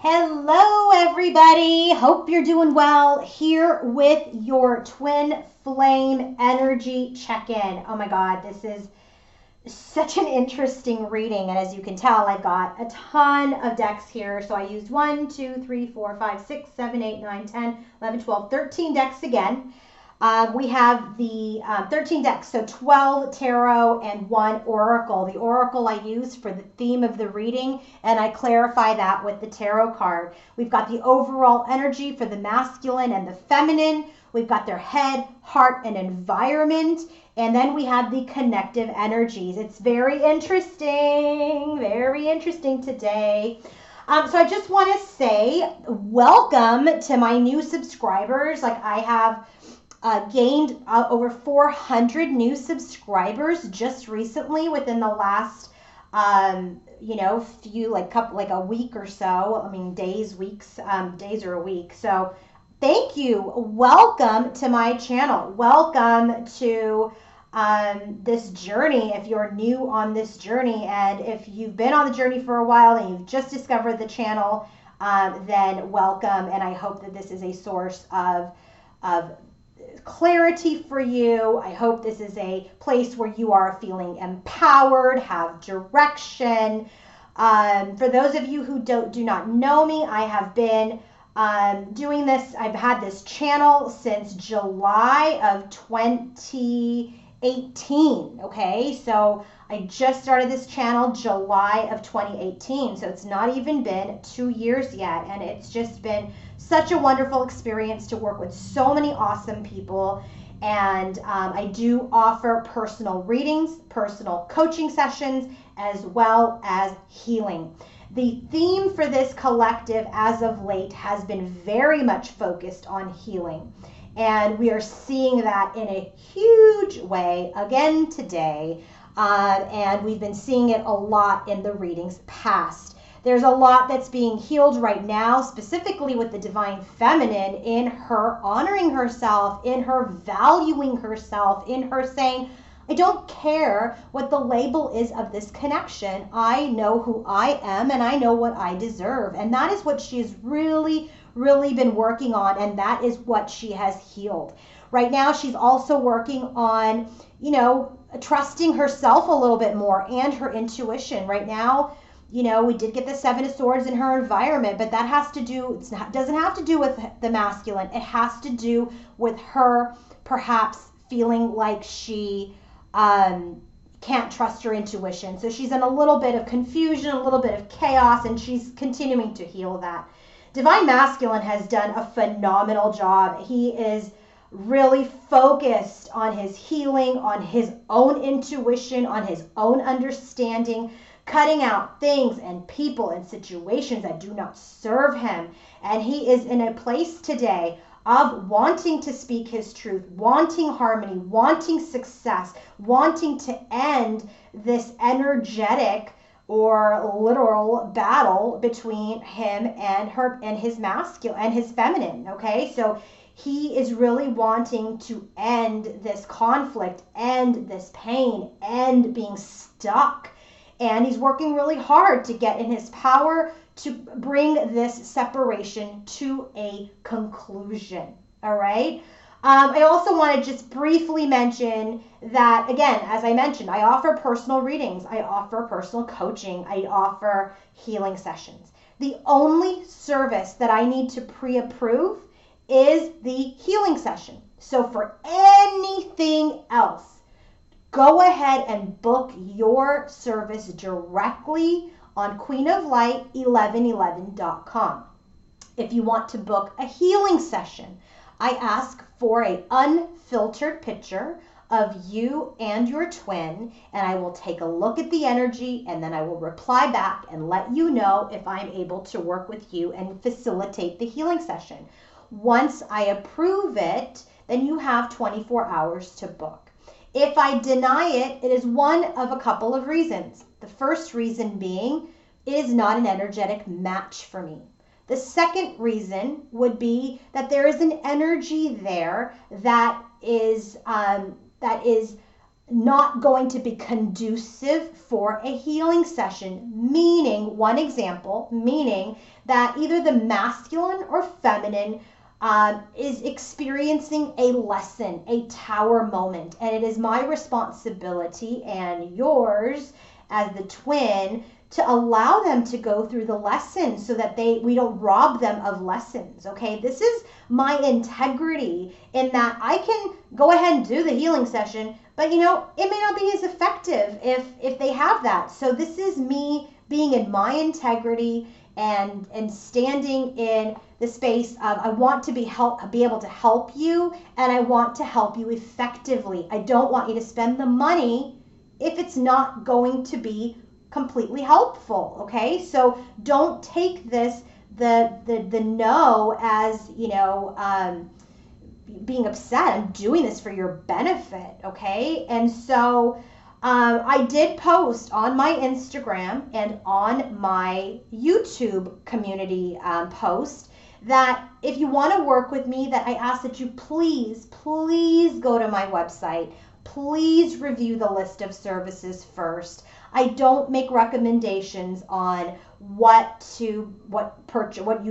Hello, everybody. Hope you're doing well. Here with your twin flame energy check-in. Oh my God, this is such an interesting reading. And as you can tell, I've got a ton of decks here. So I used 1, 2, 3, 4, 5, 6, 7, 8, 9, 10, 11, 12, 13 decks again. We have the 13 decks, so 12 tarot and 1 oracle. The oracle I use for the theme of the reading, and I clarify that with the tarot card. We've got the overall energy for the masculine and the feminine. We've got their head, heart, and environment. And then we have the connective energies. It's very interesting today. So I just want to say welcome to my new subscribers. Like I have gained over 400 new subscribers just recently within the last few like a week or so. I mean days or a week. So thank you. Welcome to my channel. Welcome to this journey if you're new on this journey, and if you've been on the journey for a while and you've just discovered the channel, then welcome, and I hope that this is a source of clarity for you. I hope this is a place where you are feeling empowered, have direction. For those of you who do not know me, I have been doing this. I've had this channel since July of 2018. Okay, so I just started this channel July of 2018. So it's not even been 2 years yet, and it's just been such a wonderful experience to work with so many awesome people. And I do offer personal readings, personal coaching sessions, as well as healing. The theme for this collective as of late has been very much focused on healing. And we are seeing that in a huge way again today. And we've been seeing it a lot in the readings past. There's a lot that's being healed right now, specifically with the divine feminine, in her honoring herself, in her valuing herself, in her saying, I don't care what the label is of this connection. I know who I am and I know what I deserve. And that is what she's really been working on, and that is what she has healed. Right now, she's also working on, trusting herself a little bit more and her intuition. Right now, we did get the 7 of Swords in her environment, but that doesn't have to do with the masculine. It has to do with her perhaps feeling like she can't trust her intuition. So she's in a little bit of confusion, a little bit of chaos, and she's continuing to heal that. Divine Masculine has done a phenomenal job. He is really focused on his healing, on his own intuition, on his own understanding, cutting out things and people and situations that do not serve him. And he is in a place today of wanting to speak his truth, wanting harmony, wanting success, wanting to end this energetic or literal battle between him and her and his masculine and his feminine. Okay, so he is really wanting to end this conflict, end this pain, end being stuck. And he's working really hard to get in his power to bring this separation to a conclusion. All right. I also want to just briefly mention that, again, as I mentioned, I offer personal readings. I offer personal coaching. I offer healing sessions. The only service that I need to pre-approve is the healing session. So for anything else, go ahead and book your service directly on queenoflight1111.com. If you want to book a healing session, I ask for an unfiltered picture of you and your twin, and I will take a look at the energy, and then I will reply back and let you know if I'm able to work with you and facilitate the healing session. Once I approve it, then you have 24 hours to book. If I deny it, it is one of a couple of reasons. The first reason being, it is not an energetic match for me. The second reason would be that there is an energy there that is not going to be conducive for a healing session. Meaning, one example, meaning that either the masculine or feminine is experiencing a lesson, a tower moment. And it is my responsibility and yours as the twin to allow them to go through the lessons so that we don't rob them of lessons. Okay, this is my integrity in that I can go ahead and do the healing session, but it may not be as effective if they have that. So this is me being in my integrity and standing in the space of I want to be able to help you, and I want to help you effectively. I don't want you to spend the money if it's not going to be completely helpful. Okay, so don't take this the no as being upset. I'm doing this for your benefit. Okay, and so I did post on my Instagram and on my YouTube community post that if you want to work with me, that I ask that you please go to my website. Please review the list of services first. I don't make recommendations on what you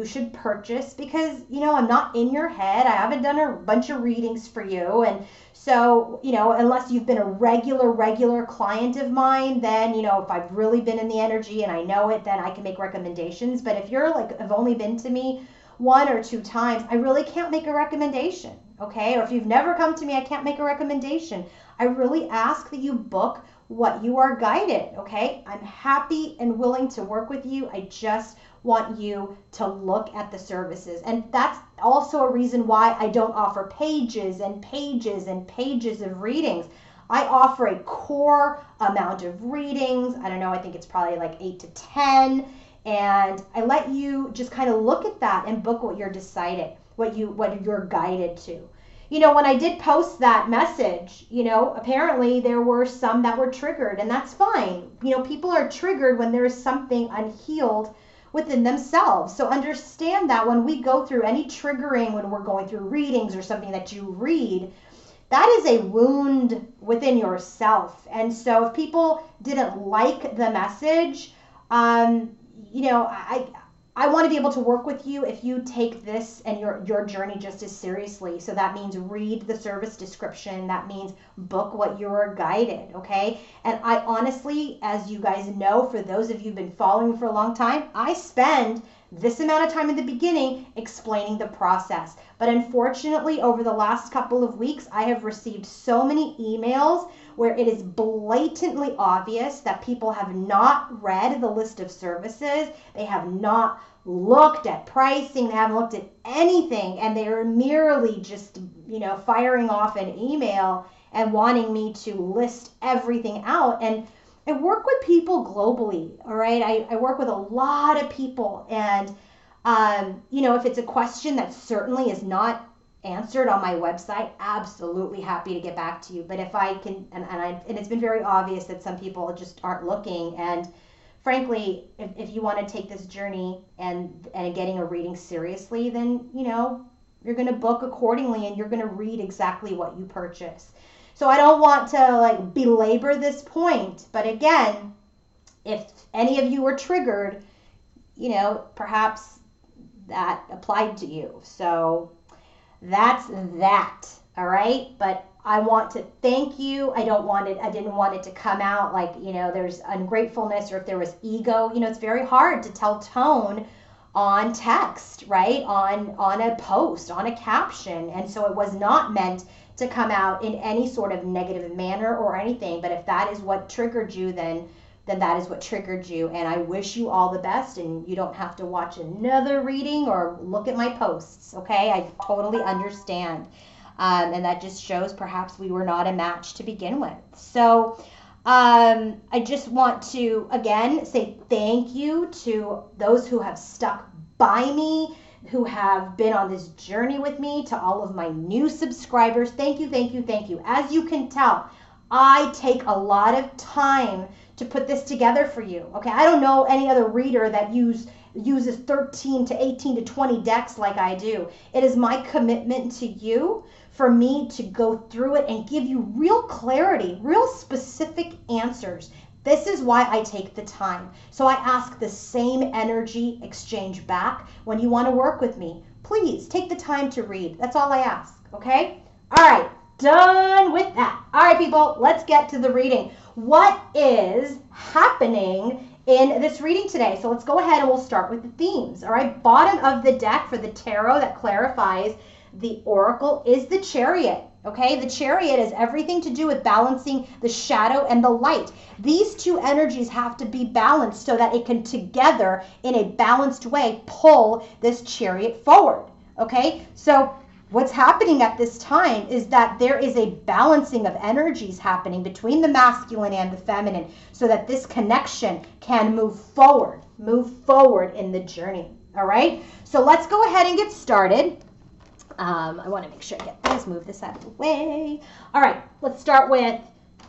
should purchase because I'm not in your head. I haven't done a bunch of readings for you, and so unless you've been a regular client of mine, then if I've really been in the energy and I know it, then I can make recommendations. But if you're have only been to me 1 or 2 times, I really can't make a recommendation. Okay, or if you've never come to me, I can't make a recommendation. I really ask that you book what you are guided. Okay, I'm happy and willing to work with you. I just want you to look at the services, and that's also a reason why I don't offer pages and pages and pages of readings. I offer a core amount of readings. I don't know, I think it's probably like 8 to 10, and I let you just kind of look at that and book what you're decided, what you're guided to. When I did post that message, apparently there were some that were triggered, and that's fine. People are triggered when there is something unhealed within themselves. So understand that when we go through any triggering, when we're going through readings or something that you read, that is a wound within yourself. And so if people didn't like the message, I want to be able to work with you if you take this and your journey just as seriously. So that means read the service description. That means book what you're guided, okay? And I honestly, as you guys know, for those of you who've been following me for a long time, I spend this amount of time in the beginning explaining the process. But unfortunately, over the last couple of weeks, I have received so many emails where it is blatantly obvious that people have not read the list of services. They have not looked at pricing. They haven't looked at anything. And they are merely just, firing off an email and wanting me to list everything out. And I work with people globally, all right? I work with a lot of people. And, if it's a question that certainly is not answered on my website, absolutely happy to get back to you. But if I can, and it's been very obvious that some people just aren't looking. And frankly, if you want to take this journey and getting a reading seriously, then, you're going to book accordingly and you're going to read exactly what you purchase. So I don't want to belabor this point, but again, if any of you were triggered, perhaps that applied to you. So that's that. All right. But I want to thank you. I didn't want it to come out there's ungratefulness or if there was ego. It's very hard to tell tone on text, right? On a post, on a caption. And so it was not meant to come out in any sort of negative manner or anything. But if that is what triggered you, then that is what triggered you. And I wish you all the best, and you don't have to watch another reading or look at my posts, okay? I totally understand. And that just shows perhaps we were not a match to begin with. So I just want to, again, say thank you to those who have stuck by me, who have been on this journey with me, to all of my new subscribers. Thank you, thank you, thank you. As you can tell, I take a lot of time to put this together for you. Okay, I don't know any other reader that use uses 13 to 18 to 20 decks like I do. It is my commitment to you for me to go through it and give you real clarity, real specific answers. This is why I take the time. So I ask the same energy exchange back when you want to work with me. Please take the time to read. That's all I ask, okay? All right, done with that. All right, people, let's get to the reading. What is happening in this reading today? So let's go ahead and we'll start with the themes. All right, bottom of the deck for the tarot that clarifies the oracle is the Chariot. Okay, the Chariot is everything to do with balancing the shadow and the light. These two energies have to be balanced so that it can together in a balanced way pull this chariot forward. Okay, so what's happening at this time is that there is a balancing of energies happening between the masculine and the feminine so that this connection can move forward in the journey. All right, so let's go ahead and get started. I want to make sure I get this, move this out of the way. All right, let's start with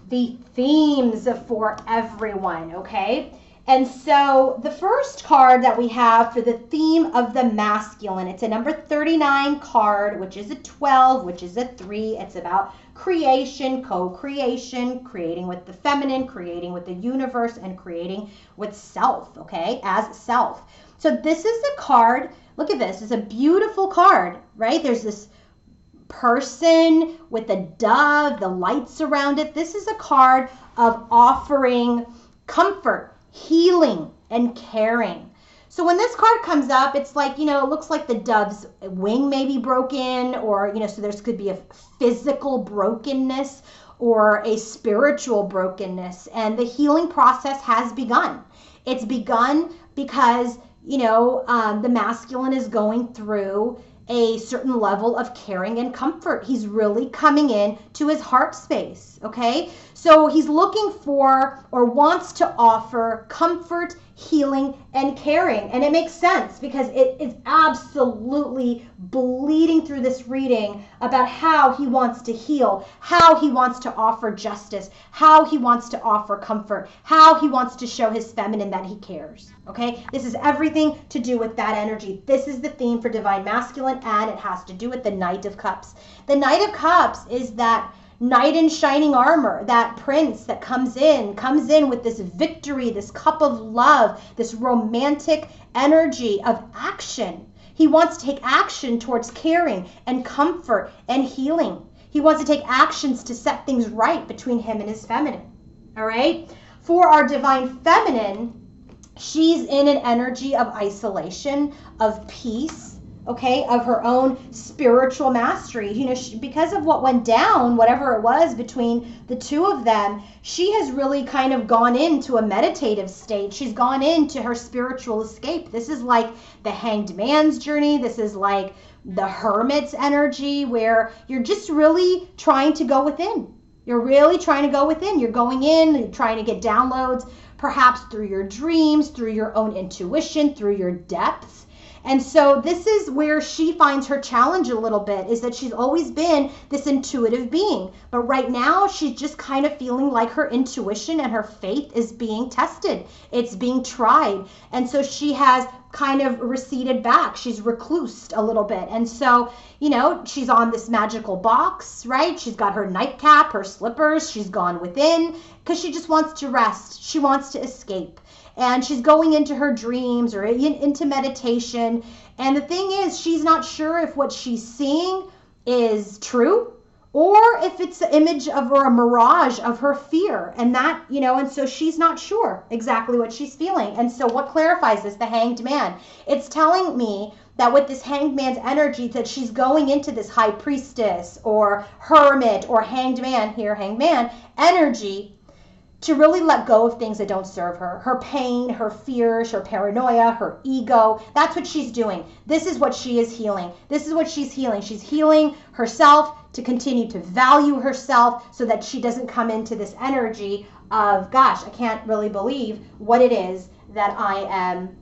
the themes for everyone, okay? And so the first card that we have for the theme of the masculine, it's a number 39 card, which is a 12, which is a 3. It's about creation, co-creation, creating with the feminine, creating with the universe, and creating with self, okay, as self. So this is the card. Look at this. It's a beautiful card, right? There's this person with a dove, the lights around it. This is a card of offering comfort, healing, and caring. So when this card comes up, it's like, you know, it looks like the dove's wing may be broken, or, you know, so there could be a physical brokenness or a spiritual brokenness. And the healing process has begun. It's begun because you know, the masculine is going through a certain level of caring and comfort. He's really coming in to his heart space, okay? So he's looking for or wants to offer comfort, healing, and caring. And it makes sense because it is absolutely bleeding through this reading about how he wants to heal, how he wants to offer justice, how he wants to offer comfort, how he wants to show his feminine that he cares, okay? This is everything to do with that energy. This is the theme for Divine Masculine, and it has to do with the Knight of Cups. The Knight of Cups is that knight in shining armor, that prince that comes in with this victory, this cup of love, this romantic energy of action. He wants to take action towards caring and comfort and healing. He wants to take actions to set things right between him and his feminine. All right? For our Divine Feminine, she's in an energy of isolation, of peace, okay, of her own spiritual mastery. You know, because of what went down, whatever it was between the two of them, she has really kind of gone into a meditative state. She's gone into her spiritual escape. This is like the Hanged Man's journey. This is like the Hermit's energy, where you're just really trying to go within. You're really trying to go within. You're going in, you're trying to get downloads, perhaps through your dreams, through your own intuition, through your depths. And so this is where she finds her challenge a little bit, is that she's always been this intuitive being. But right now, she's just kind of feeling like her intuition and her faith is being tested. It's being tried. And so she has kind of receded back. She's reclused a little bit. And so, you know, she's on this magical box, right? She's got her nightcap, her slippers. She's gone within because she just wants to rest. She wants to escape. And she's going into her dreams or into meditation. And the thing is, she's not sure if what she's seeing is true or if it's an image of or a mirage of her fear. And that, you know, and so she's not sure exactly what she's feeling. And so what clarifies this? The Hanged Man. It's telling me that with this Hanged Man's energy, that she's going into this High Priestess or Hermit or Hanged Man, here, Hanged Man energy, to really let go of things that don't serve her. Her pain, her fears, her paranoia, her ego. That's what she's doing. This is what she is healing. This is what she's healing. She's healing herself to continue to value herself so that she doesn't come into this energy of, gosh, I can't really believe what it is that I am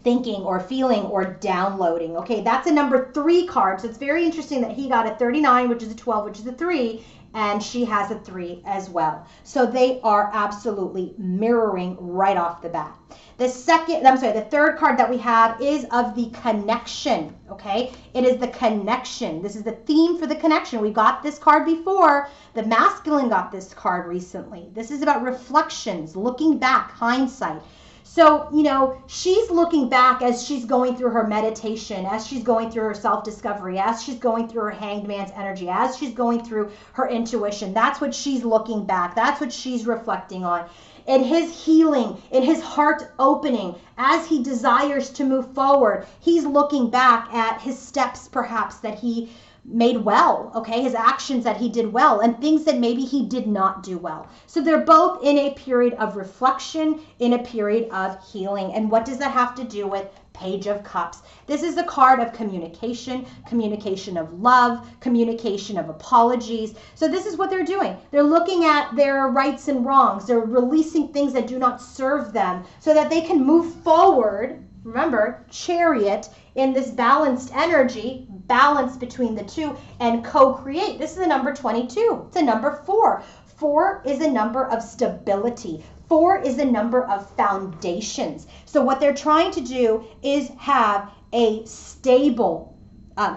thinking or feeling or downloading. Okay, that's a number 3 card. So it's very interesting that he got a 39, which is a 12, which is a 3, and she has a 3 as well. So they are absolutely mirroring right off the bat. The third card that we have is of the connection, okay? It is the connection. This is the theme for the connection. We got this card before. The masculine got this card recently. This is about reflections, looking back, hindsight. So, you know, she's looking back as she's going through her meditation, as she's going through her self-discovery, as she's going through her hanged man's energy, as she's going through her intuition. That's what she's looking back. That's what she's reflecting on. In his healing, in his heart opening, as he desires to move forward, he's looking back at his steps perhaps that he made well, okay, his actions that he did well, and things that maybe he did not do well. So they're both in a period of reflection, in a period of healing. And what does that have to do with Page of Cups? This is a card of communication, communication of love, communication of apologies. So this is what they're doing. They're looking at their rights and wrongs. They're releasing things that do not serve them so that they can move forward. Remember, Chariot, in this balanced energy, balance between the two, and co-create. This is a number 22. It's a number 4. 4 is a number of stability. 4 is a number of foundations. So what they're trying to do is have a stable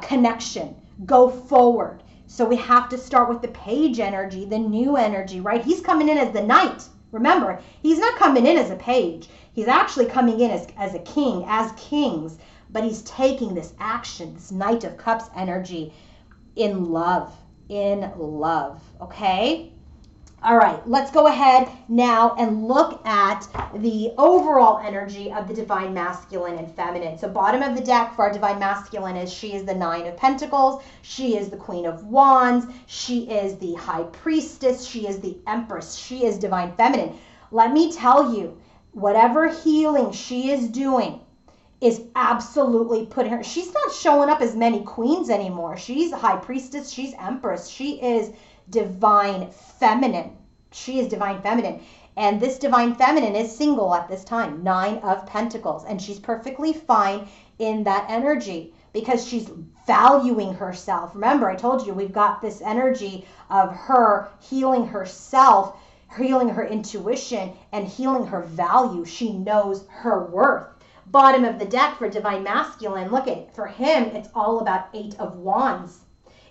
connection, go forward. So we have to start with the page energy, the new energy, right? He's coming in as the knight. Remember, he's not coming in as a page. He's actually coming in as a king, as kings. But he's taking this action, this Knight of Cups energy in love, okay? All right, let's go ahead now and look at the overall energy of the Divine Masculine and Feminine. So bottom of the deck for our Divine Masculine is she is the 9 of Pentacles, she is the Queen of Wands, she is the High Priestess, she is the Empress, she is Divine Feminine. Let me tell you, whatever healing she is doing is absolutely putting her, she's not showing up as many queens anymore. She's High Priestess, she's Empress, she is Divine Feminine. She is Divine Feminine. And this Divine Feminine is single at this time, 9 of Pentacles. And she's perfectly fine in that energy because she's valuing herself. Remember, I told you we've got this energy of her healing herself, healing her intuition, and healing her value. She knows her worth. Bottom of the deck for Divine Masculine, look at it. For him, it's all about 8 of Wands.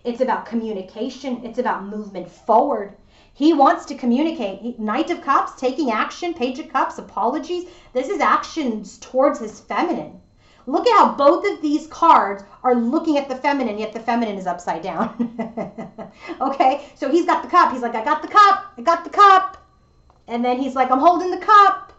It's about communication. It's about movement forward. He wants to communicate. Knight of Cups, taking action. Page of Cups, apologies. This is actions towards his feminine. Look at how both of these cards are looking at the feminine, yet the feminine is upside down. Okay, so he's got the cup. He's like, I got the cup. I got the cup. And then he's like, I'm holding the cup.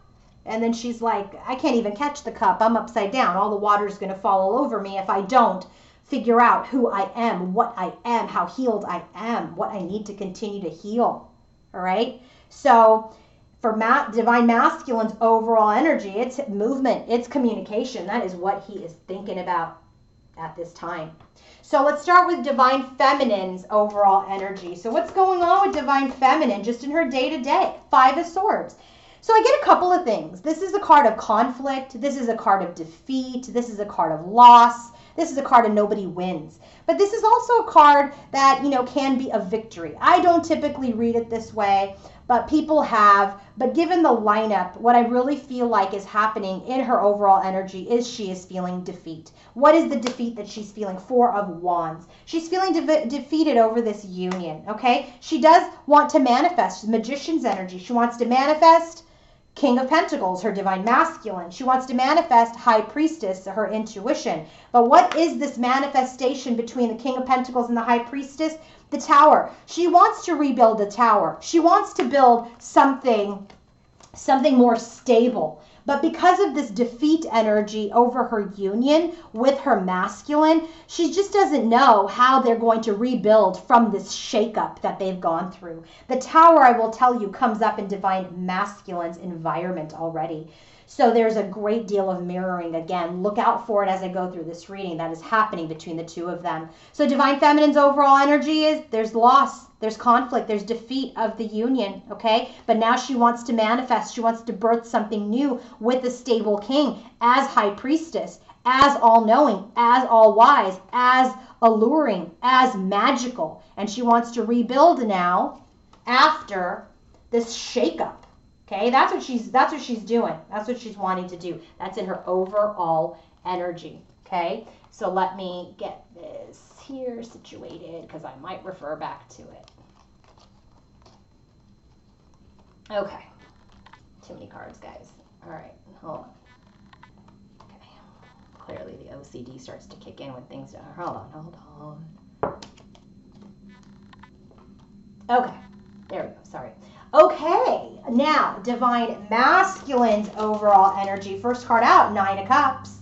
And then she's like, I can't even catch the cup. I'm upside down. All the water is going to fall all over me if I don't figure out who I am, what I am, how healed I am, what I need to continue to heal. All right? So for Divine Masculine's overall energy, it's movement, it's communication. That is what he is thinking about at this time. So let's start with Divine Feminine's overall energy. So what's going on with Divine Feminine just in her day-to-day? 5 of Swords. So I get a couple of things. This is a card of conflict. This is a card of defeat. This is a card of loss. This is a card of nobody wins. But this is also a card that, you know, can be a victory. I don't typically read it this way, but people have. But given the lineup, what I really feel like is happening in her overall energy is she is feeling defeat. What is the defeat that she's feeling? 4 of Wands. She's feeling defeated over this union, okay? She does want to manifest Magician's energy. She wants to manifest King of Pentacles, her Divine Masculine. She wants to manifest High Priestess, her intuition. But what is this manifestation between the King of Pentacles and the High Priestess? The Tower. She wants to rebuild the Tower. She wants to build something more stable. But because of this defeat energy over her union with her masculine, she just doesn't know how they're going to rebuild from this shakeup that they've gone through. The Tower, I will tell you, comes up in Divine Masculine's environment already. So there's a great deal of mirroring. Again, look out for it as I go through this reading that is happening between the two of them. So Divine Feminine's overall energy is there's loss, there's conflict, there's defeat of the union, okay? But now she wants to manifest. She wants to birth something new with a stable king as High Priestess, as all-knowing, as all-wise, as alluring, as magical. And she wants to rebuild now after this shakeup. Okay, that's what she's doing. That's what she's wanting to do. That's in her overall energy. Okay, so let me get this here situated because I might refer back to it. Okay, too many cards, guys. All right, hold on. Okay, clearly the OCD starts to kick in when things are. Hold on. Okay, there we go. Sorry. Okay, now Divine Masculine's overall energy. First card out, 9 of Cups.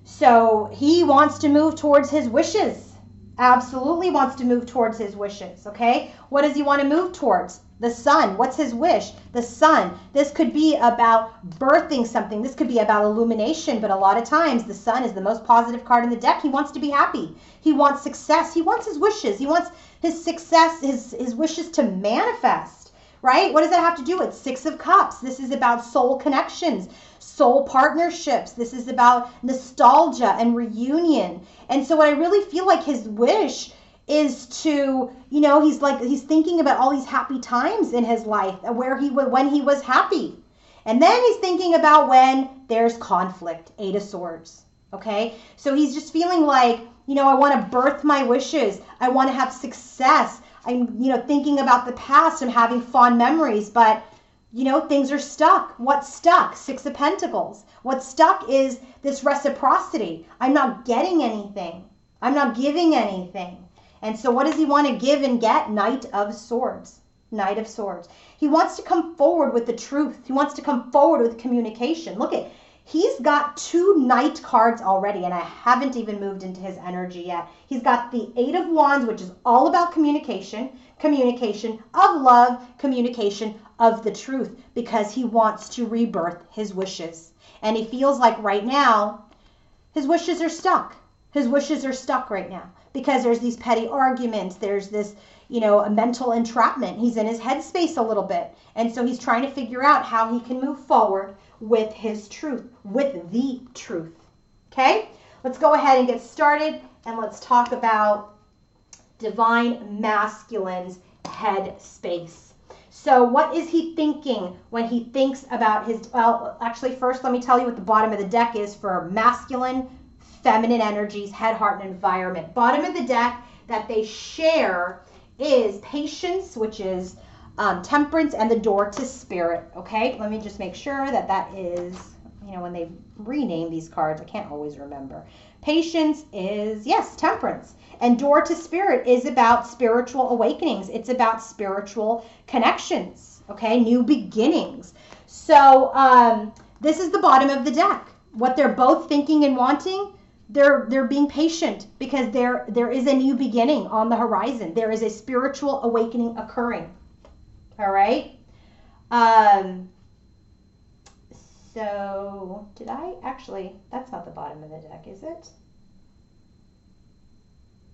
So he wants to move towards his wishes. Absolutely wants to move towards his wishes, okay? What does he want to move towards? The sun. What's his wish? The sun. This could be about birthing something. This could be about illumination, but a lot of times the sun is the most positive card in the deck. He wants to be happy. He wants success. He wants his wishes. He wants his success, his wishes to manifest, right? What does that have to do with? 6 of Cups. This is about soul connections, soul partnerships. This is about nostalgia and reunion. And so what I really feel like his wish is to, you know, he's thinking about all these happy times in his life where when he was happy. And then he's thinking about when there's conflict, 8 of Swords. Okay? So he's just feeling like, you know, I want to birth my wishes. I want to have success. I'm, you know, thinking about the past and having fond memories, but you know, things are stuck. What's stuck? 6 of Pentacles. What's stuck is this reciprocity. I'm not getting anything. I'm not giving anything. And so what does he want to give and get? Knight of Swords. Knight of Swords. He wants to come forward with the truth. He wants to come forward with communication. Look at, he's got 2 Knight cards already, and I haven't even moved into his energy yet. He's got the 8 of Wands, which is all about communication, communication of love, communication of the truth, because he wants to rebirth his wishes. And he feels like right now, his wishes are stuck. His wishes are stuck right now because there's these petty arguments. There's this, you know, a mental entrapment. He's in his headspace a little bit. And so he's trying to figure out how he can move forward with his truth, with the truth. Okay? Let's go ahead and get started, and let's talk about Divine Masculine's headspace. So what is he thinking when he thinks about his, well, actually first let me tell you what the bottom of the deck is for masculine, feminine energies, head, heart, and environment. Bottom of the deck that they share is Patience, which is Temperance, and the Door to Spirit. Okay, let me just make sure that that is, you know, when they rename these cards, I can't always remember. Patience is, yes, Temperance. And Door to Spirit is about spiritual awakenings. It's about spiritual connections, okay, new beginnings. So this is the bottom of the deck. What they're both thinking and wanting, they're being patient because there is a new beginning on the horizon. There is a spiritual awakening occurring. All right. So did I actually, that's not the bottom of the deck, is it?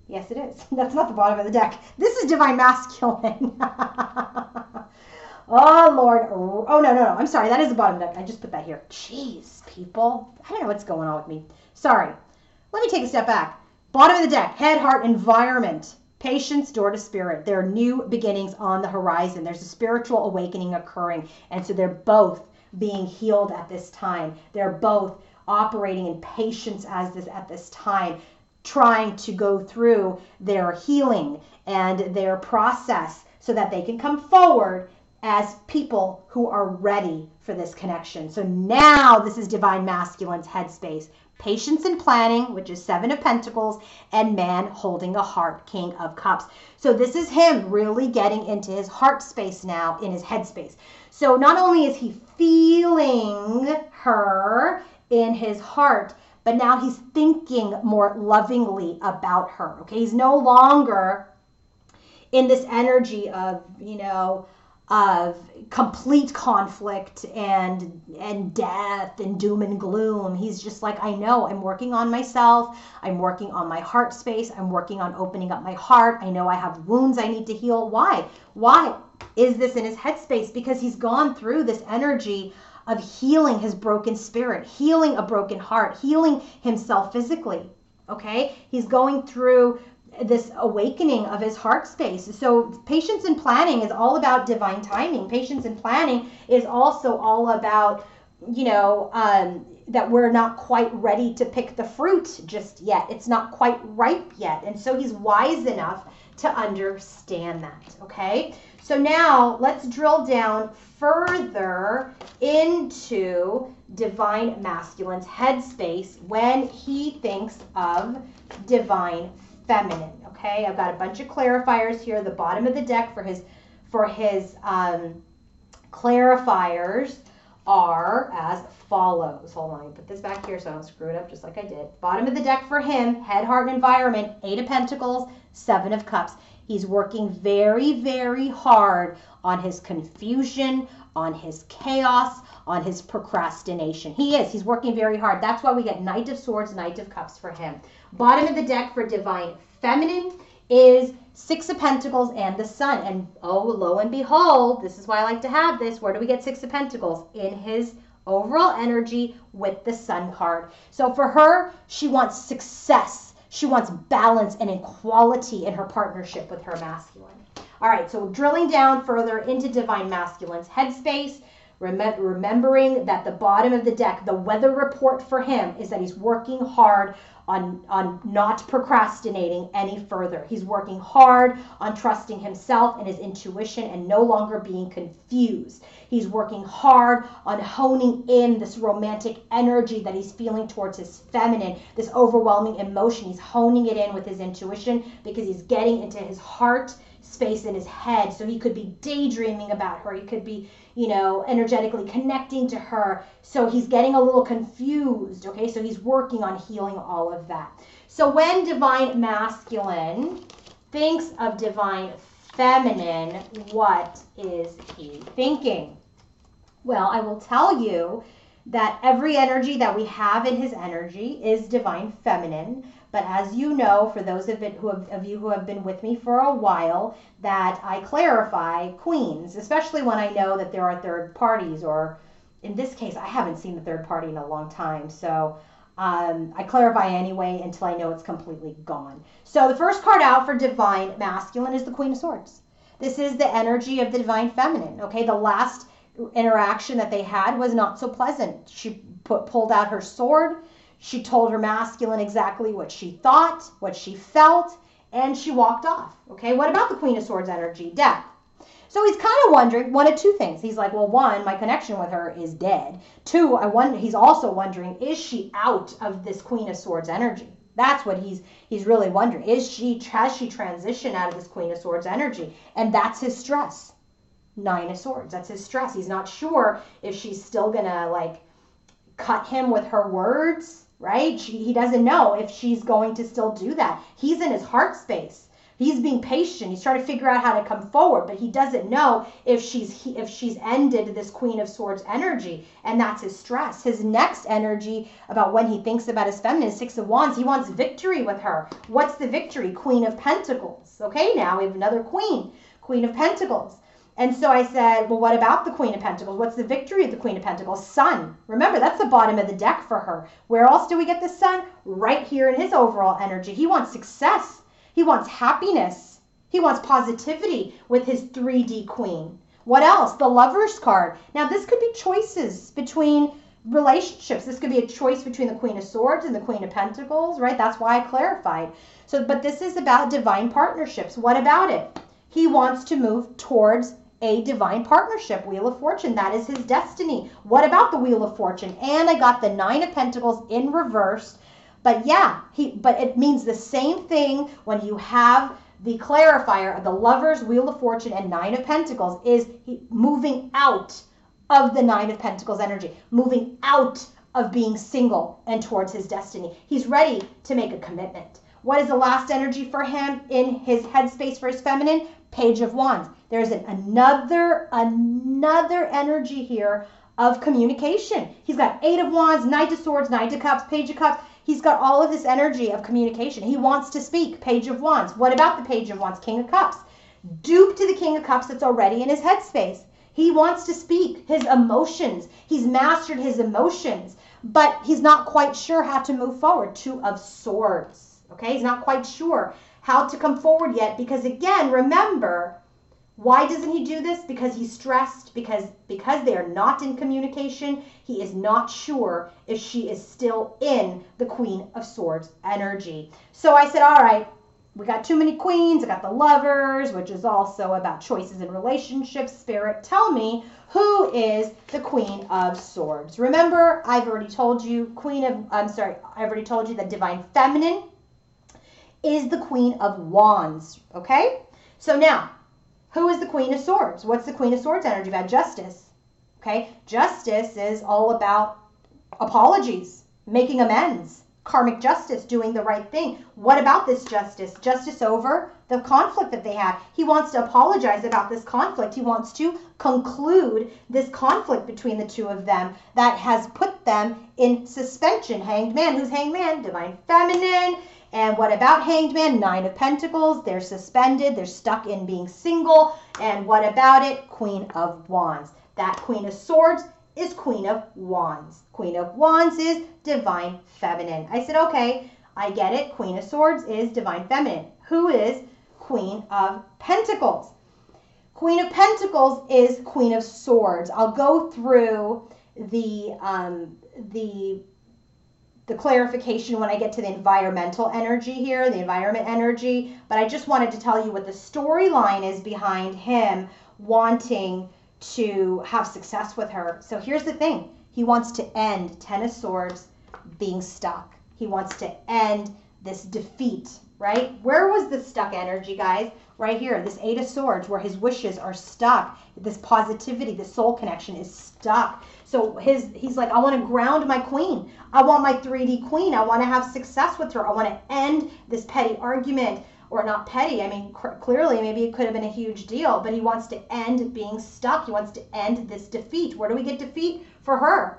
Yes, it is. That's not the bottom of the deck. This is Divine Masculine. Oh, Lord. Oh, no. I'm sorry. That is the bottom of the deck. I just put that here. Jeez, people. I don't know what's going on with me. Sorry. Let me take a step back. Bottom of the deck. Head, heart, environment. Patience, Door to Spirit. There are new beginnings on the horizon. There's a spiritual awakening occurring. And so they're both being healed at this time. They're both operating in patience at this time, trying to go through their healing and their process so that they can come forward as people who are ready for this connection. So now this is Divine Masculine's headspace. Patience and planning, which is 7 of Pentacles, and man holding a heart, King of Cups. So this is him really getting into his heart space now, in his headspace. So not only is he feeling her in his heart, but now he's thinking more lovingly about her, okay? He's no longer in this energy of, you know, of complete conflict and death and doom and gloom. He's just like, I know, I'm working on myself. I'm working on my heart space. I'm working on opening up my heart. I know I have wounds I need to heal. Why? Why is this in his headspace? Because he's gone through this energy of healing his broken spirit, healing a broken heart, healing himself physically. Okay? He's going through this awakening of his heart space. So patience and planning is all about divine timing. Patience and planning is also all about, that we're not quite ready to pick the fruit just yet. It's not quite ripe yet. And so he's wise enough to understand that. Okay? So now let's drill down further into divine masculine's headspace when he thinks of divine feminine. Okay, I've got a bunch of clarifiers here. The bottom of the deck for his clarifiers are as follows. Hold on, let me put this back here so I don't screw it up just like I did. Bottom of the deck for him, head, heart, and environment, 8 of Pentacles, 7 of Cups. He's working very, very hard on his confusion, on his chaos, on his procrastination. He's working very hard. That's why we get Knight of Swords, Knight of Cups for him. Bottom of the deck for divine feminine is 6 of Pentacles and the Sun. And oh, lo and behold, this is why I like to have this. Where do we get 6 of Pentacles? In his overall energy with the Sun card. So for her, she wants success. She wants balance and equality in her partnership with her masculine. All right, so drilling down further into divine masculine's headspace, remembering that the bottom of the deck, the weather report for him is that he's working hard on not procrastinating any further. He's working hard on trusting himself and his intuition and no longer being confused. He's working hard on honing in this romantic energy that he's feeling towards his feminine, this overwhelming emotion. He's honing it in with his intuition because he's getting into his heart space in his head. So he could be daydreaming about her. He could be, energetically connecting to her. So he's getting a little confused. Okay, so he's working on healing all of that. So when divine masculine thinks of divine feminine, what is he thinking? Well, I will tell you that every energy that we have in his energy is divine feminine. But as you know, for those of you who have been with me for a while, that I clarify queens, especially when I know that there are third parties, or in this case, I haven't seen the third party in a long time. So I clarify anyway until I know it's completely gone. So the first card out for divine masculine is the Queen of Swords. This is the energy of the divine feminine. Okay, the last interaction that they had was not so pleasant. She pulled out her sword. She told her masculine exactly what she thought, what she felt, and she walked off. Okay, what about the Queen of Swords energy? Death. So he's kind of wondering one of two things. He's like, well, one, my connection with her is dead. Two, he's also wondering, is she out of this Queen of Swords energy? That's what he's really wondering. Has she transitioned out of this Queen of Swords energy? And that's his stress. 9 of Swords. That's his stress. He's not sure if she's still gonna cut him with her words, right? He doesn't know if she's going to still do that. He's in his heart space. He's being patient. He's trying to figure out how to come forward, but he doesn't know if she's ended this Queen of Swords energy, and that's his stress. His next energy about when he thinks about his feminine is 6 of Wands. He wants victory with her. What's the victory? Queen of Pentacles. Okay, now we have another queen, Queen of Pentacles. And so I said, well, what about the Queen of Pentacles? What's the victory of the Queen of Pentacles? Sun. Remember, that's the bottom of the deck for her. Where else do we get the Sun? Right here in his overall energy. He wants success. He wants happiness. He wants positivity with his 3D Queen. What else? The Lover's card. Now, this could be choices between relationships. This could be a choice between the Queen of Swords and the Queen of Pentacles, right? That's why I clarified. So, but this is about divine partnerships. What about it? He wants to move towards a divine partnership, Wheel of Fortune. That is his destiny. What about the Wheel of Fortune? And I got the 9 of Pentacles in reverse. But yeah, but it means the same thing when you have the clarifier of the Lovers, Wheel of Fortune, and 9 of Pentacles is moving out of the 9 of Pentacles energy, moving out of being single and towards his destiny. He's ready to make a commitment. What is the last energy for him in his headspace for his feminine? Page of Wands. There's another energy here of communication. He's got 8 of Wands, Knight of Swords, Knight of Cups, Page of Cups. He's got all of this energy of communication. He wants to speak. Page of Wands. What about the Page of Wands? King of Cups. Dupe to the King of Cups that's already in his headspace. He wants to speak his emotions. He's mastered his emotions, but he's not quite sure how to move forward. Two of Swords. Okay, he's not quite sure how to come forward yet because, again, remember, why doesn't he do this? Because he's stressed, because they are not in communication. He is not sure if she is still in the Queen of Swords energy. So I said, all right, we got too many queens. I got the Lovers, which is also about choices in relationships. Spirit, tell me, who is the Queen of Swords? Remember, I've already told you I've already told you that Divine Feminine is the Queen of Wands, okay? So now, who is the Queen of Swords? What's the Queen of Swords energy about? Justice, okay? Justice is all about apologies, making amends, karmic justice, doing the right thing. What about this justice? Justice over the conflict that they had. He wants to apologize about this conflict. He wants to conclude this conflict between the two of them that has put them in suspension. Hanged Man. Who's Hanged Man? Divine Feminine. And what about Hanged Man? Nine of Pentacles. They're suspended. They're stuck in being single. And what about it? Queen of Wands. That Queen of Swords is Queen of Wands. Queen of Wands is Divine Feminine. I said, okay, I get it. Queen of Swords is Divine Feminine. Who is Queen of Pentacles? Queen of Pentacles is Queen of Swords. I'll go through the clarification when I get to the environmental energy here, the environment energy, but I just wanted to tell you what the storyline is behind him wanting to have success with her. So here's the thing. He wants to end Ten of Swords being stuck. He wants to end this defeat, right? Where was the stuck energy, guys? Right here, this Eight of Swords, where his wishes are stuck. This positivity, this soul connection is stuck. So he's like, I want to ground my queen. I want my 3D queen. I want to have success with her. I want to end this petty argument. Or not petty. I mean, clearly, maybe it could have been a huge deal, but he wants to end being stuck. He wants to end this defeat. Where do we get defeat? For her,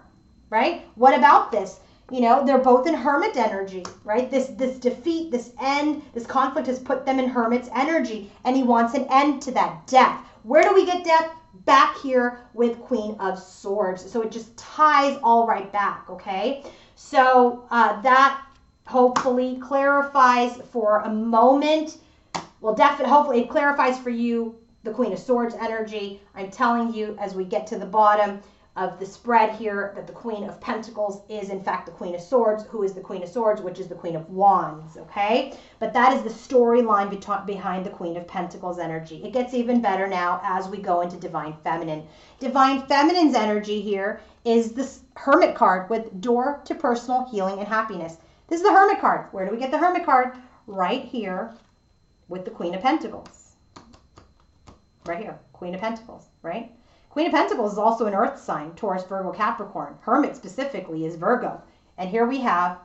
right? What about this? You know, they're both in Hermit energy, right? This defeat, this end, this conflict has put them in Hermit's energy, and he wants an end to that. Death. Where do we get death? Back here with Queen of Swords. So it just ties all right back, okay? So that hopefully clarifies for a moment. Well, hopefully it clarifies for you the Queen of Swords energy. I'm telling you as we get to the bottom of the spread here that the Queen of Pentacles is in fact the Queen of Swords, who is the Queen of Swords, which is the Queen of Wands, okay? But that is the storyline behind the Queen of Pentacles energy. It gets even better now as we go into Divine Feminine. Divine Feminine's energy here is this Hermit card with door to personal healing and happiness. This is the Hermit card. Where do we get the Hermit card? Right here with the Queen of Pentacles. Right here, Queen of Pentacles, right? Queen of Pentacles is also an earth sign, Taurus, Virgo, Capricorn. Hermit specifically is Virgo. And here we have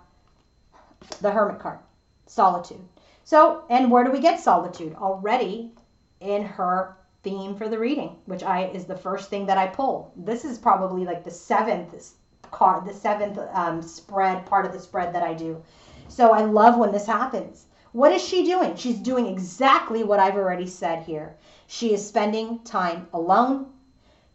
the Hermit card, Solitude. So, and where do we get Solitude? Already in her theme for the reading, which is the first thing that I pull. This is probably like the seventh card, the seventh spread, part of the spread that I do. So I love when this happens. What is she doing? She's doing exactly what I've already said here. She is spending time alone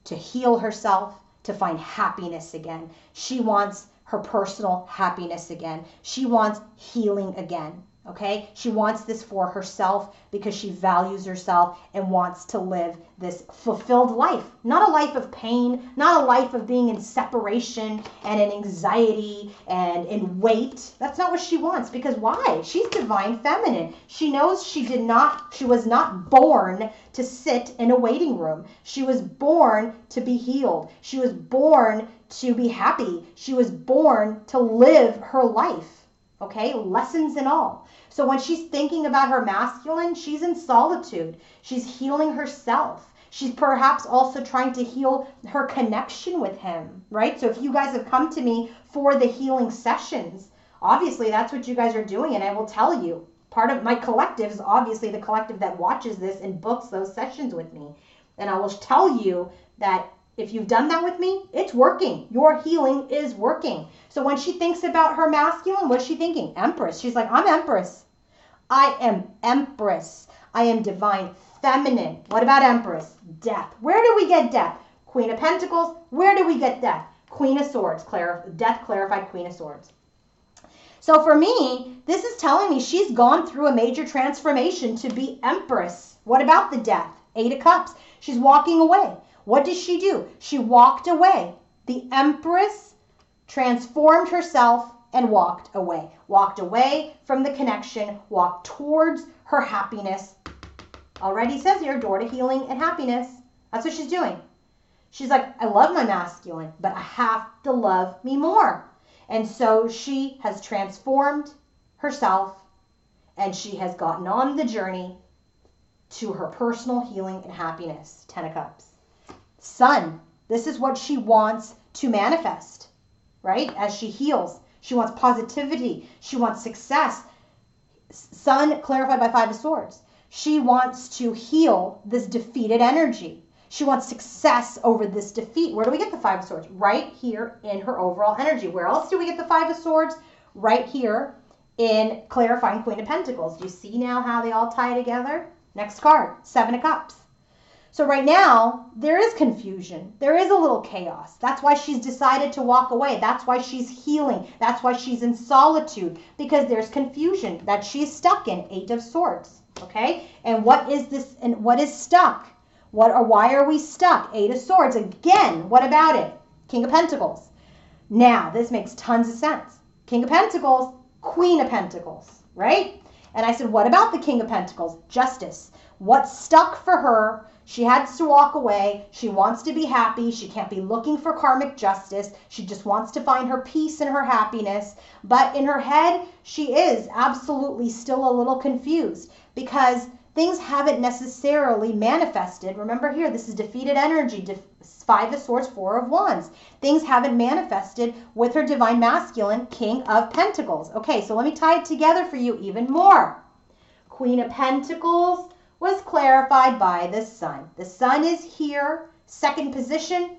to heal herself, to find happiness again. She wants her personal happiness again. She wants healing again. Okay? She wants this for herself because she values herself and wants to live this fulfilled life. Not a life of pain, not a life of being in separation and in anxiety and in weight. That's not what she wants, because why? She's Divine Feminine. She knows she was not born to sit in a waiting room. She was born to be healed. She was born to be happy. She was born to live her life. Okay? Lessons and all. So when she's thinking about her masculine, she's in solitude. She's healing herself. She's perhaps also trying to heal her connection with him, right? So if you guys have come to me for the healing sessions, obviously that's what you guys are doing. And I will tell you, part of my collective is obviously the collective that watches this and books those sessions with me. And I will tell you that if you've done that with me, it's working. Your healing is working. So when she thinks about her masculine, what's she thinking? Empress. She's like, I'm Empress. I am Empress. I am divine feminine. What about Empress? Death. Where do we get death? Queen of Pentacles. Where do we get death? Queen of Swords. Death clarified, Queen of Swords. So for me, this is telling me she's gone through a major transformation to be Empress. What about the death? Eight of Cups. She's walking away. What did she do? She walked away. The Empress transformed herself and walked away. Walked away from the connection, walked towards her happiness. Already says here, door to healing and happiness. That's what she's doing. She's like, I love my masculine, but I have to love me more. And so she has transformed herself and she has gotten on the journey to her personal healing and happiness. 10 of Cups. Sun. This is what she wants to manifest, right? As she heals. She wants positivity. She wants success. Sun clarified by 5 of Swords. She wants to heal this defeated energy. She wants success over this defeat. Where do we get the 5 of Swords? Right here in her overall energy. Where else do we get the 5 of Swords? Right here in clarifying Queen of Pentacles. Do you see now how they all tie together? Next card, 7 of Cups. So right now, there is confusion. There is a little chaos. That's why she's decided to walk away. That's why she's healing. That's why she's in solitude, because there's confusion that she's stuck in. 8 of Swords, okay? And what is this, and what is stuck? What or why are we stuck? 8 of Swords. Again, what about it? King of Pentacles. Now, this makes tons of sense. King of Pentacles, Queen of Pentacles, right? And I said, what about the King of Pentacles? Justice. What's stuck for her? She has to walk away. She wants to be happy. She can't be looking for karmic justice. She just wants to find her peace and her happiness. But in her head, she is absolutely still a little confused because things haven't necessarily manifested. Remember here, this is defeated energy. 5 of Swords, 4 of Wands. Things haven't manifested with her divine masculine, King of Pentacles. Okay, so let me tie it together for you even more. Queen of Pentacles was clarified by the Sun. The Sun is here, second position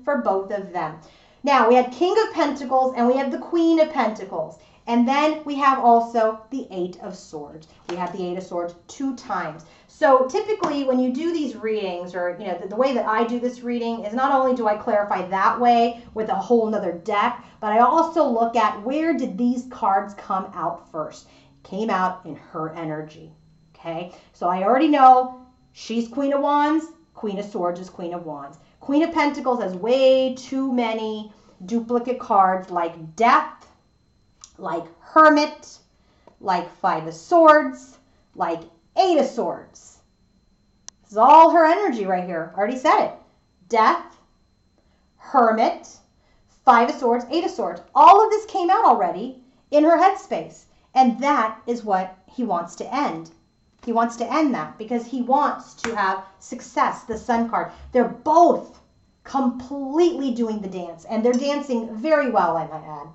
for both of them. Now, we had King of Pentacles and we have the Queen of Pentacles. And then we have also the 8 of Swords. We have the 8 of Swords 2 times. So typically when you do these readings, or the way that I do this reading is not only do I clarify that way with a whole nother deck, but I also look at where did these cards come out first. It came out in her energy. Okay, so I already know she's Queen of Wands, Queen of Swords is Queen of Wands. Queen of Pentacles has way too many duplicate cards like Death, like Hermit, like 5 of Swords, like 8 of Swords. This is all her energy right here. I already said it. Death, Hermit, 5 of Swords, 8 of Swords. All of this came out already in her headspace. And that is what he wants to end. He wants to end that because he wants to have success, the Sun card. They're both completely doing the dance, and they're dancing very well, I might add.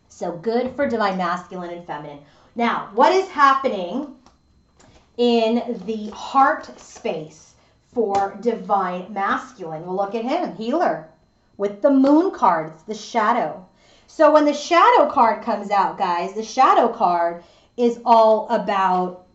So good for divine masculine and feminine. Now, what is happening in the heart space for divine masculine? Well, look at him, healer, with the Moon card, the shadow. So when the shadow card comes out, guys, the shadow card is all about,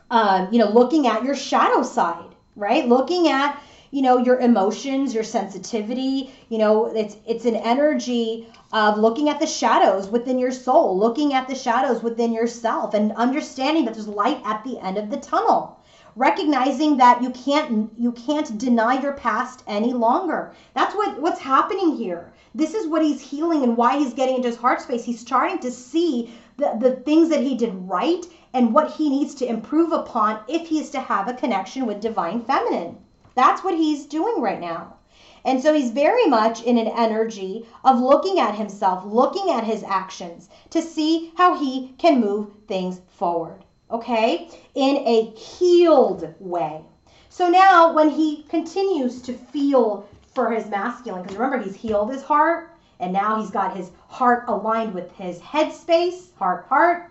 looking at your shadow side, right? Looking at, your emotions, your sensitivity. It's an energy of looking at the shadows within your soul, looking at the shadows within yourself, and understanding that there's light at the end of the tunnel. Recognizing that you can't deny your past any longer. That's what's happening here. This is what he's healing and why he's getting into his heart space. He's starting to see the things that he did right and what he needs to improve upon if he is to have a connection with divine feminine. That's what he's doing right now. And so he's very much in an energy of looking at himself, looking at his actions to see how he can move things forward, okay, in a healed way. So now when he continues to feel for his masculine, because remember, he's healed his heart, and now he's got his heart aligned with his head space, heart.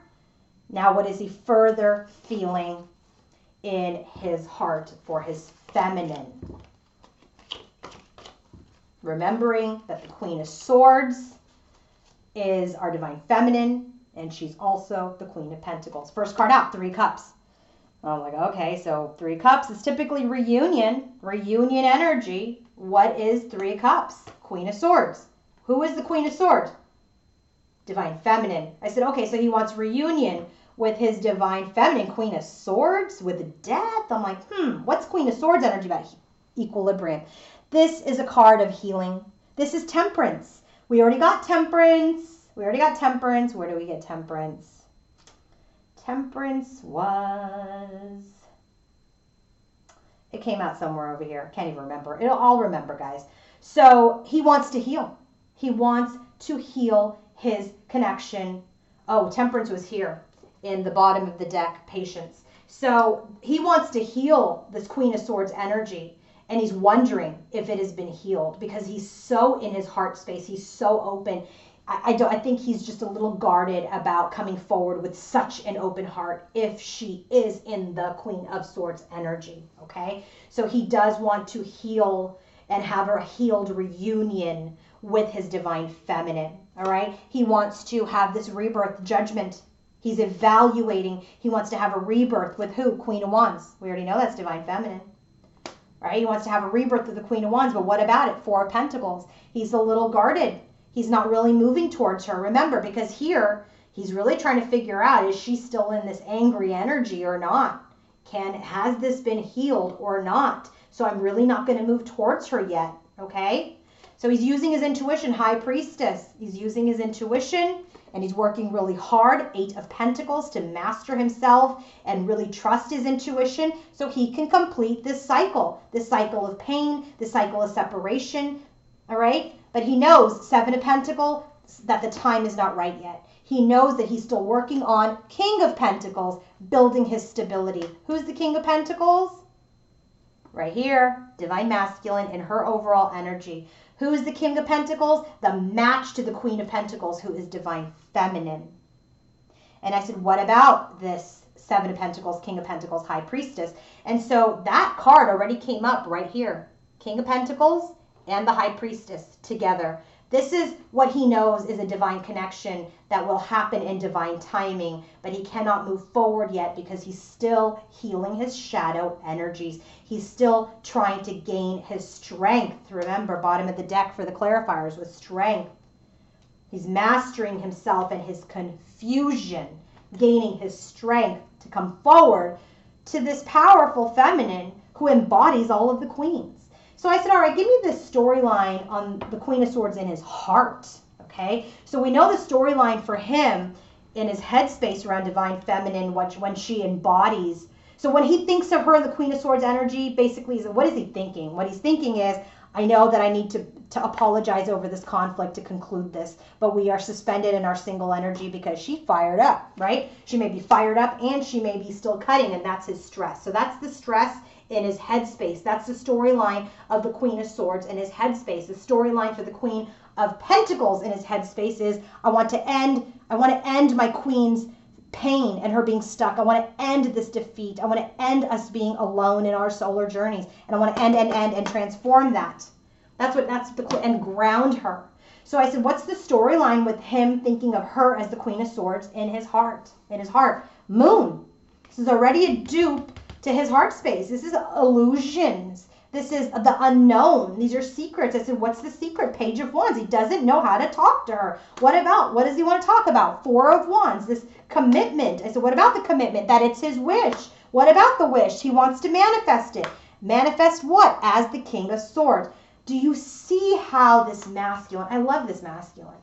Now what is he further feeling in his heart for his feminine? Remembering that the Queen of Swords is our divine feminine. And she's also the Queen of Pentacles. First card out, 3 cups. I'm like, okay, so 3 cups is typically reunion energy. What is 3 cups? Queen of Swords. Who is the Queen of Swords? Divine Feminine. I said, okay, so he wants reunion with his Divine Feminine. Queen of Swords with death. I'm like, what's Queen of Swords energy about? Equilibrium. This is a card of healing. This is Temperance. We already got Temperance. Where do we get Temperance? Temperance was... It came out somewhere over here. Can't even remember. I'll remember, guys. So he wants to heal. He wants to heal his connection. Oh, Temperance was here in the bottom of the deck. Patience. So he wants to heal this Queen of Swords energy. And he's wondering if it has been healed because he's so in his heart space. He's so open. I think he's just a little guarded about coming forward with such an open heart if she is in the Queen of Swords energy, okay? So he does want to heal and have a healed reunion with his Divine Feminine, all right? He wants to have this rebirth judgment. He's evaluating. He wants to have a rebirth with who? Queen of Wands. We already know that's Divine Feminine. Right? He wants to have a rebirth with the Queen of Wands, but what about it? 4 of Pentacles. He's a little guarded. He's not really moving towards her. Remember, because here, he's really trying to figure out, is she still in this angry energy or not? Has this been healed or not? So I'm really not going to move towards her yet, okay? So he's using his intuition, High Priestess. He's using his intuition, and he's working really hard, 8 of Pentacles, to master himself and really trust his intuition so he can complete this cycle of pain, this cycle of separation, all right? But he knows, 7 of Pentacles, that the time is not right yet. He knows that he's still working on King of Pentacles, building his stability. Who's the King of Pentacles? Right here, Divine Masculine in her overall energy. Who is the King of Pentacles? The match to the Queen of Pentacles, who is Divine Feminine. And I said, what about this 7 of Pentacles, King of Pentacles, High Priestess? And so that card already came up right here. King of Pentacles and the High Priestess together. This is what he knows is a divine connection that will happen in divine timing, but he cannot move forward yet because he's still healing his shadow energies. He's still trying to gain his strength. Remember, bottom of the deck for the clarifiers was strength. He's mastering himself and his confusion, gaining his strength to come forward to this powerful feminine who embodies all of the queens. So I said, all right, give me the storyline on the Queen of Swords in his heart, okay? So we know the storyline for him in his headspace around Divine Feminine, when she embodies. So when he thinks of her, the Queen of Swords energy, basically, what is he thinking? What he's thinking is, I know that I need to apologize over this conflict to conclude this, but we are suspended in our single energy because she fired up, right? She may be fired up and she may be still cutting, and that's his stress. So that's the stress in his headspace. That's the storyline of the Queen of Swords in his headspace. The storyline for the Queen of Pentacles in his headspace is, I want to end my queen's pain and her being stuck. I want to end this defeat. I want to end us being alone in our solar journeys. And I want to end and transform that. And ground her. So I said, what's the storyline with him thinking of her as the Queen of Swords in his heart? Moon. This is already a dupe to his heart space. This is illusions. This is the unknown. These are secrets. I said, what's the secret? Page of Wands. He doesn't know how to talk to her. What does he want to talk about? 4 of Wands, this commitment. I said, what about the commitment? That it's his wish. What about the wish? He wants to manifest it. Manifest what? As the King of Swords. Do you see how this masculine, I love this masculine.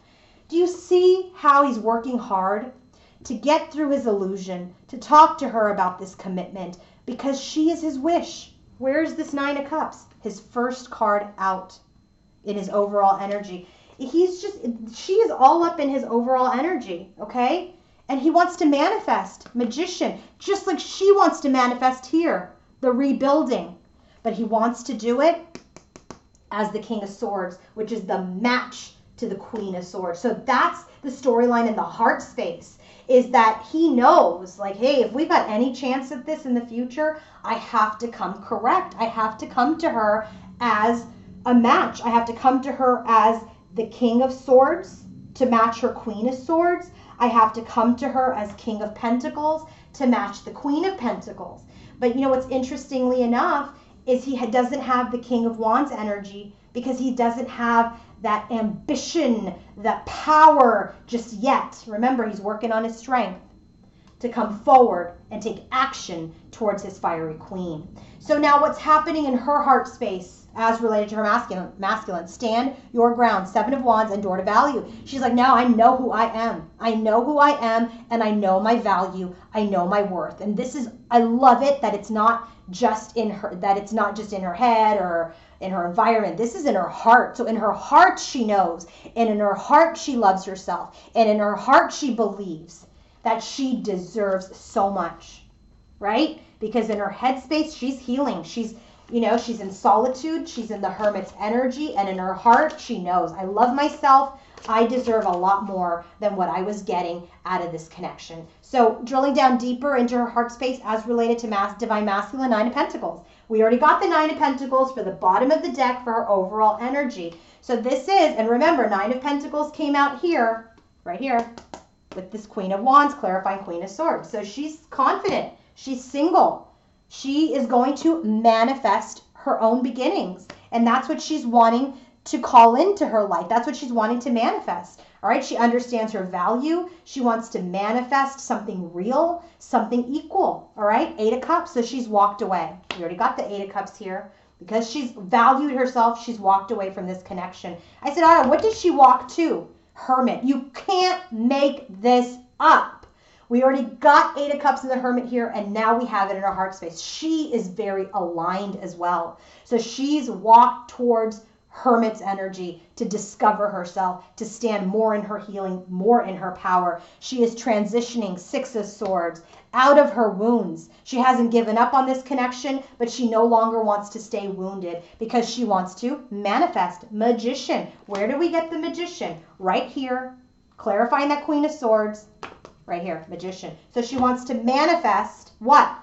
Do you see how he's working hard to get through his illusion, to talk to her about this commitment, because she is his wish. Where's this 9 of Cups? His first card out in his overall energy. She is all up in his overall energy, okay? And he wants to manifest, Magician, just like she wants to manifest here, the rebuilding. But he wants to do it as the King of Swords, which is the match to the Queen of Swords. So that's the storyline in the heart space, is that he knows, like, hey, if we've got any chance at this in the future, I have to come correct. I have to come to her as a match. I have to come to her as the King of Swords to match her Queen of Swords. I have to come to her as King of Pentacles to match the Queen of Pentacles. But you know what's interestingly enough is he doesn't have the King of Wands energy because he doesn't have that ambition, that power just yet. Remember, he's working on his strength to come forward and take action towards his fiery queen. So now what's happening in her heart space as related to her masculine? Stand your ground, 7 of Wands, and door to value. She's like, now I know who I am. I know who I am, and I know my value. I know my worth. And this is, I love it that it's not just in her, that it's not just in her head or in her environment. This is in her heart. So in her heart, she knows, and in her heart, she loves herself, and in her heart, she believes that she deserves so much, right? Because in her headspace, she's healing. She's, you know, she's in solitude. She's in the hermit's energy. And in her heart, she knows, I love myself. I deserve a lot more than what I was getting out of this connection. So drilling down deeper into her heart space as related to divine masculine, 9 of Pentacles. We already got the 9 of Pentacles for the bottom of the deck for her overall energy. So this is, and remember, 9 of Pentacles came out here, right here, with this Queen of Wands, clarifying Queen of Swords. So she's confident. She's single. She is going to manifest her own beginnings. And that's what she's wanting to call into her life. That's what she's wanting to manifest. All right. She understands her value. She wants to manifest something real, something equal. All right. 8 of Cups. So she's walked away. We already got the 8 of Cups here. Because she's valued herself, she's walked away from this connection. I said, all right, what did she walk to? Hermit. You can't make this up. We already got 8 of Cups in the Hermit here, and now we have it in her heart space. She is very aligned as well. So she's walked towards Hermit's energy to discover herself, to stand more in her healing, more in her power. She is transitioning, 6 of Swords, out of her wounds. She hasn't given up on this connection, but she no longer wants to stay wounded because she wants to manifest. Magician. Where do we get the Magician? Right here, clarifying that Queen of Swords. Right here, Magician. So she wants to manifest what?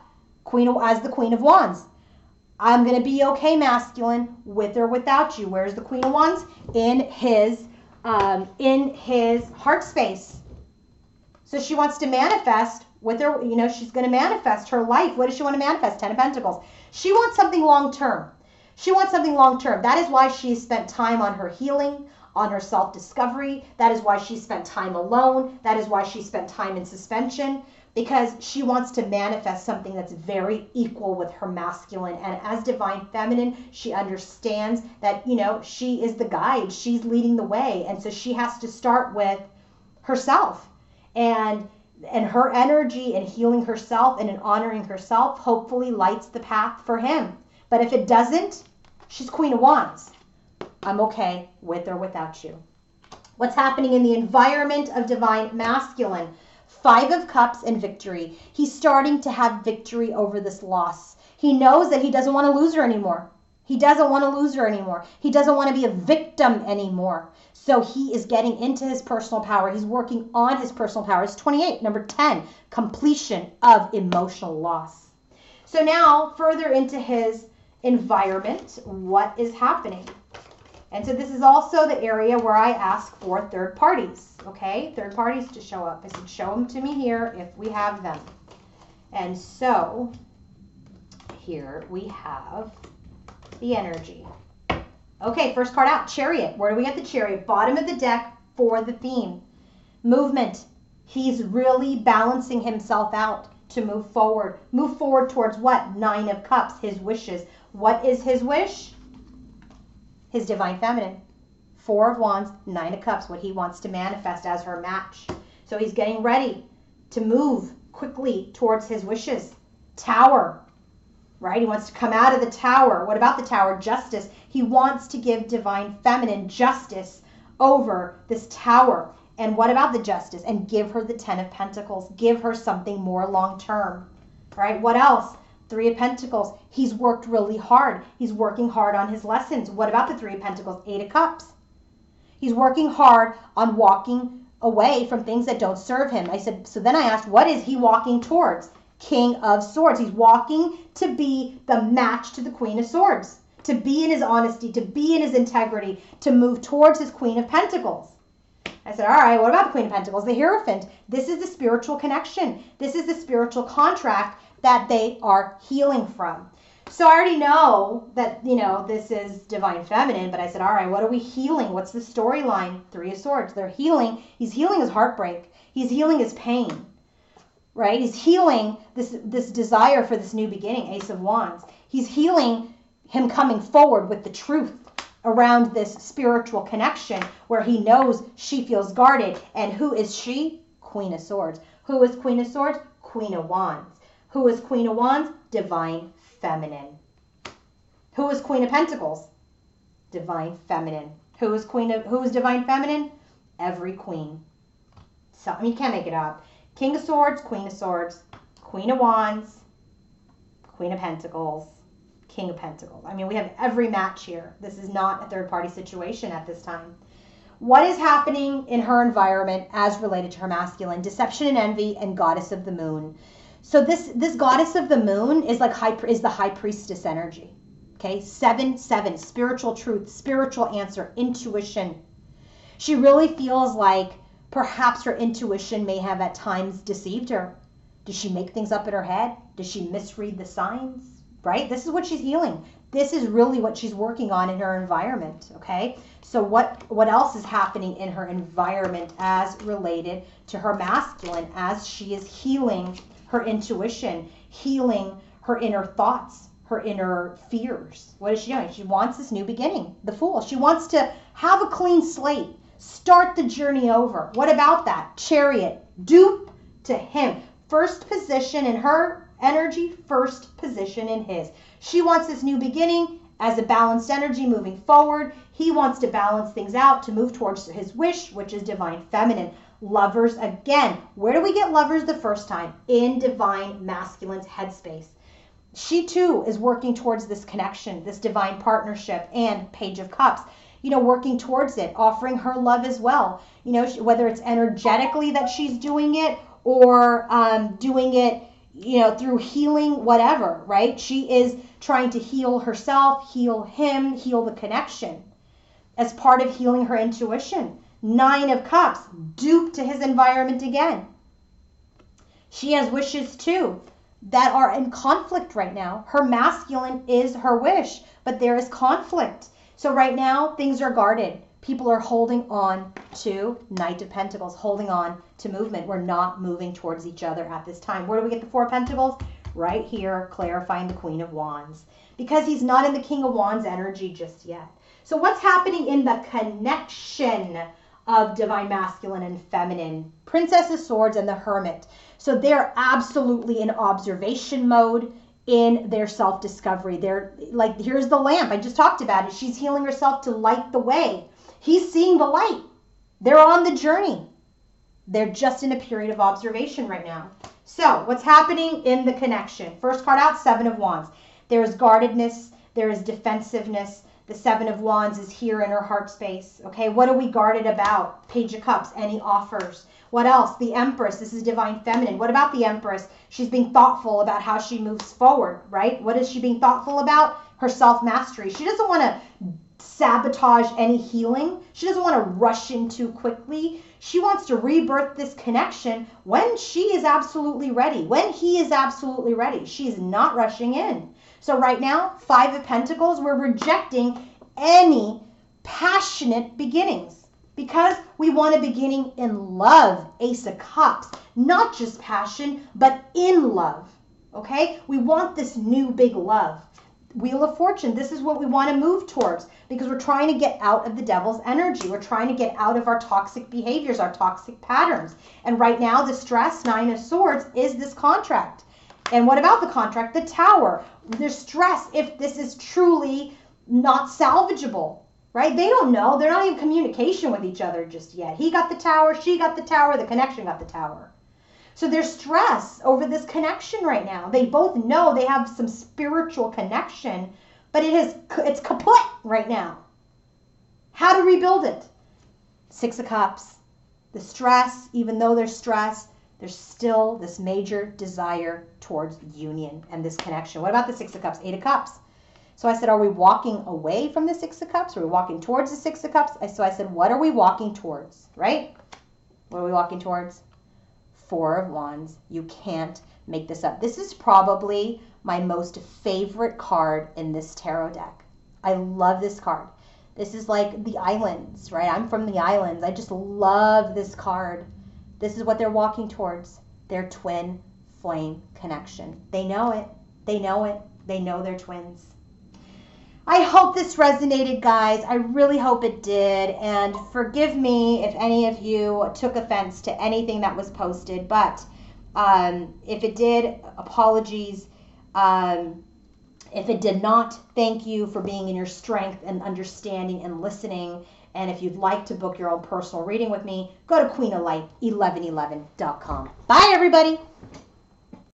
As the Queen of Wands. I'm going to be okay, masculine, with or without you. Where's the Queen of Wands? In his heart space. So she wants to manifest with her, you know, she's going to manifest her life. What does she want to manifest? 10 of Pentacles. She wants something long-term. She wants something long-term. That is why she spent time on her healing, on her self-discovery. That is why she spent time alone. That is why she spent time in suspension, because she wants to manifest something that's very equal with her masculine. And as divine feminine, she understands that, you know, she is the guide. She's leading the way. And so she has to start with herself. And her energy in healing herself and in honoring herself hopefully lights the path for him. But if it doesn't, she's Queen of Wands. I'm okay with or without you. What's happening in the environment of divine masculine? 5 of Cups and victory. He's starting to have victory over this loss. He knows that he doesn't want to lose her anymore. He doesn't want to lose her anymore. He doesn't want to be a victim anymore. So he is getting into his personal power. He's working on his personal power. It's 28, number 10, completion of emotional loss. So now further into his environment, what is happening? And so this is also the area where I ask for third parties, okay? Third parties to show up. I said, show them to me here if we have them. And so here we have the energy. Okay, first card out, Chariot. Where do we get the Chariot? Bottom of the deck for the theme. Movement. He's really balancing himself out to move forward. Move forward towards what? 9 of Cups, his wishes. What is his wish? His divine feminine. 4 of Wands, 9 of Cups, what he wants to manifest as her match. So he's getting ready to move quickly towards his wishes. Tower. Right? He wants to come out of the Tower. What about the Tower? Justice. He wants to give divine feminine justice over this Tower. And what about the Justice? And give her the 10 of Pentacles. Give her something more long-term. Right? What else? 3 of Pentacles. He's worked really hard. He's working hard on his lessons. What about the 3 of Pentacles? 8 of Cups. He's working hard on walking away from things that don't serve him. I said, so then I asked, what is he walking towards? King of Swords. He's walking to be the match to the Queen of Swords, to be in his honesty, to be in his integrity, to move towards his Queen of Pentacles. I said, all right, what about the Queen of Pentacles? The Hierophant. This is the spiritual connection. This is the spiritual contract that they are healing from. So I already know that, this is divine feminine, but I said, all right, what are we healing? What's the storyline? Three of Swords. They're healing. He's healing his heartbreak. He's healing his pain, right? He's healing this desire for this new beginning, Ace of Wands. He's healing him coming forward with the truth around this spiritual connection where he knows she feels guarded. And who is she? Queen of Swords. Who is Queen of Swords? Queen of Wands. Who is Queen of Wands? Divine feminine. Who is Queen of Pentacles? Divine feminine. Who is divine feminine? Every queen. So you can't make it up. King of Swords, Queen of Swords, Queen of Wands, Queen of Pentacles, King of Pentacles. I mean, we have every match here. This is not a third-party situation at this time. What is happening in her environment as related to her masculine? Deception and envy and Goddess of the Moon. So this Goddess of the Moon is the High Priestess energy. Okay, 7/7, spiritual truth, spiritual answer, intuition. She really feels like perhaps her intuition may have at times deceived her. Does she make things up in her head? Does she misread the signs? Right? This is what she's healing. This is really what she's working on in her environment. Okay, so what else is happening in her environment as related to her masculine as she is healing her intuition, healing her inner thoughts, her inner fears? What is she doing? She wants this new beginning, the Fool. She wants to have a clean slate, start the journey over. What about that? Chariot, dupe to him. First position in her energy, first position in his. She wants this new beginning as a balanced energy moving forward. He wants to balance things out to move towards his wish, which is divine feminine. Lovers again. Where do we get lovers the first time? In divine masculine's headspace. She too is working towards this connection, this divine partnership, and Page of Cups. Working towards it, offering her love as well. Whether it's energetically that she's doing it or doing it, through healing, whatever, right? She is trying to heal herself, heal him, heal the connection as part of healing her intuition. 9 of Cups, dupe to his environment again. She has wishes too that are in conflict right now. Her masculine is her wish, but there is conflict. So right now, things are guarded. People are holding on to Knight of Pentacles, holding on to movement. We're not moving towards each other at this time. Where do we get the 4 of Pentacles? Right here, clarifying the Queen of Wands. Because he's not in the King of Wands energy just yet. So what's happening in the connection of divine masculine and feminine? Princess of Swords and the Hermit. So they're absolutely in observation mode, in their self-discovery. They're like, here's the lamp. I just talked about it. She's healing herself to light the way. He's seeing the light. They're on the journey. They're just in a period of observation right now. So what's happening in the connection? First card out, 7 of Wands. There is guardedness. There is defensiveness. The 7 of Wands is here in her heart space. Okay, what are we guarded about? Page of Cups, any offers? What else? The Empress. This is divine feminine. What about the Empress? She's being thoughtful about how she moves forward, right? What is she being thoughtful about? Her self-mastery. She doesn't want to sabotage any healing. She doesn't want to rush in too quickly. She wants to rebirth this connection when she is absolutely ready, when he is absolutely ready. She's not rushing in. So right now, 5 of Pentacles, we're rejecting any passionate beginnings because we want a beginning in love. Ace of Cups, not just passion, but in love. Okay? We want this new big love. Wheel of Fortune, this is what we want to move towards because we're trying to get out of the devil's energy. We're trying to get out of our toxic behaviors, our toxic patterns. And right now, the stress, 9 of Swords, is this contract. And what about the contract? The Tower. There's stress if this is truly not salvageable, right? They don't know. They're not in communication with each other just yet. He got the Tower, she got the Tower, the connection got the Tower. So there's stress over this connection right now. They both know they have some spiritual connection, but it's kaput right now. How to rebuild it? 6 of Cups. The stress, even though there's stress, there's still this major desire towards union and this connection. What about the 6 of Cups? 8 of Cups. So I said, are we walking away from the 6 of Cups? Are we walking towards the 6 of Cups? So I said, what are we walking towards, right? What are we walking towards? Four of Wands. You can't make this up. This is probably my most favorite card in this tarot deck. I love this card. This is like the islands, right? I'm from the islands. I just love this card. This is what they're walking towards. Their twin flame connection. They know it. They know it. They know they're twins. I hope this resonated, guys. I really hope it did. And forgive me if any of you took offense to anything that was posted. But if it did, apologies. If it did not, thank you for being in your strength and understanding and listening. And if you'd like to book your own personal reading with me, go to queenoflight1111.com. Bye, everybody.